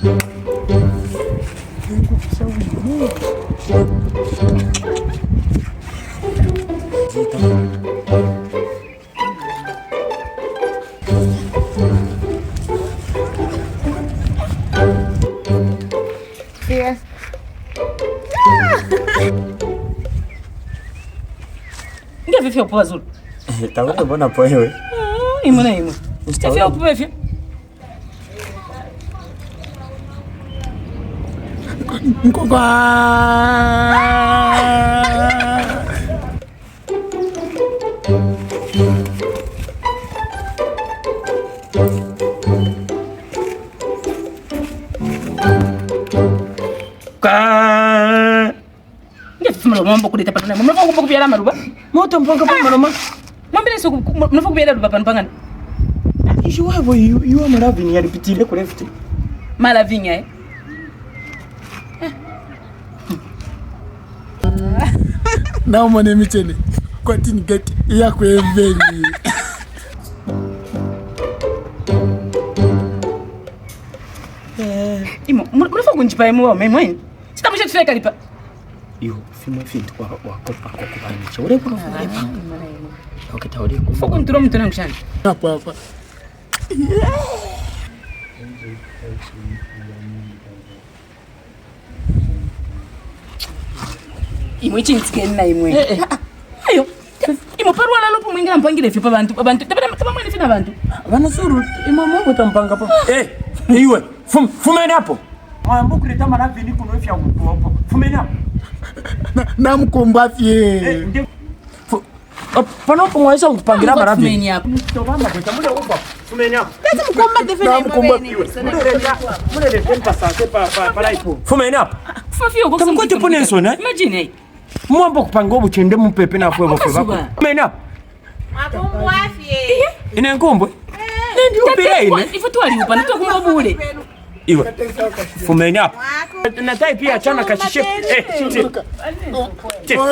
Yes. Ndio vifyo poa Zulu. Tawe mbona poa wewe? Imuna imu. Vifyo poa vifyo. Mkoba. Ndio fumalo mambo kuleta patana. Mnafaa kupiala maruba. Moto mpanga pa mama. Mwambie sio mnafaa kupiala maruba panpanga. Ishu wavo yu amaravini yalipitile ku left. Malavinya eh. Now mwana michene kwa tini gati ya kweveni. Imo, mnafaa kunjipa imo wa mimi. Sitabusha tufeka lipa. Yo, fimo fintu kwa kubanisha. Ule kwa kulepa. Okay, taule kwa. Fuku nturo mtu nangu shani. Hapa. Imwe chintikeni na imwe. Ayo. Imo parwala lopo mwinga mpangile fipa abantu. Taba mwene fina abantu. Bana Zulu, imamangu tampanga pa. Iwe, fumeni hapo. Mwambo kuleta maravini kuno fya mtu hapo. Fumeni hapo. Na mkombafye. Panopo mwaisa mkupangira maravini. Fumeni hapo. Tobamba kwa mule upo. Fumeni hapo. Kazi mkomba defene imwe. Mule defene sasa pa ipo. Fumeni hapo. Fafio kwa Tamkote pone nsona. Imagine. Mwambo kupanga obuchende mpepe na fwe bafwe bako. Fumeni hapo. Makumbwafye. Ine nkombwe. Ndio pira ine. Ifutu aliupa nitakumba bure. Iwe. Fumeni hapo. Na tai pia achana kashishe.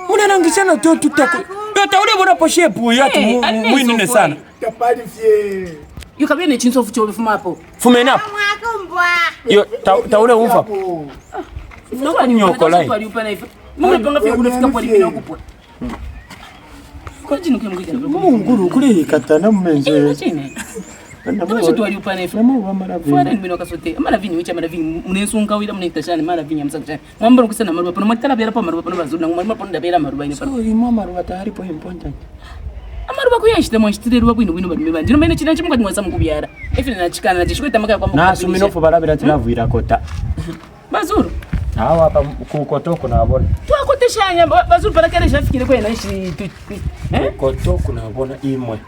Muna nangishana to tutako. Yota ule bona poshe pu yatu mwinine sana. Kapali fye. Yo kabia ne chinso fucho befuma hapo. Fumeni hapo. Makumbwa. Yo taule umfa. Futu aliupa na aliupa na ifu. Mungu panga fya unafika kwa lipina kupwa. Kwa jinu kemgija. Munguru kule katana mmenze. Imagine. Tamasha tu aliupa na ifu. Namu maravini. Fwana mbino kasote. Maravini wicha maravini munensunga wila munitashana maravini amsakashana. Mwamba rukusana maruba pano mwatala bera pa maruba pano bazuri na mwamba pano ndabera maruba ine pano. So imo maruba tahari po important. Amaruba kuyashita mwashitire ruba bwino bwino badime bandi. Nomene china chimukati mwasa mukubyara. Ifine nachikana nachishkweta makaya kwamba. Na suminofo barabira tilavu ilakota. Bazuru. Hawa hapa kukotoko na abona. Twakoteshanya bazuru parakere shafikire kwa ina ishi Kotoko na abona imwe.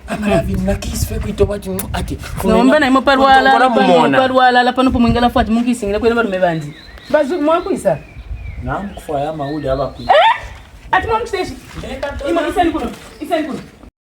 Amaravini na kisfe kuitoba timu ati. Naomba na imo parwala la pano pomwingala fuati mungisingile kwa barume bandi. Bazuru mwakuisa. Na mkufa ya mauli hapa ku. Ati mwakusteshi. Ima isani kuno.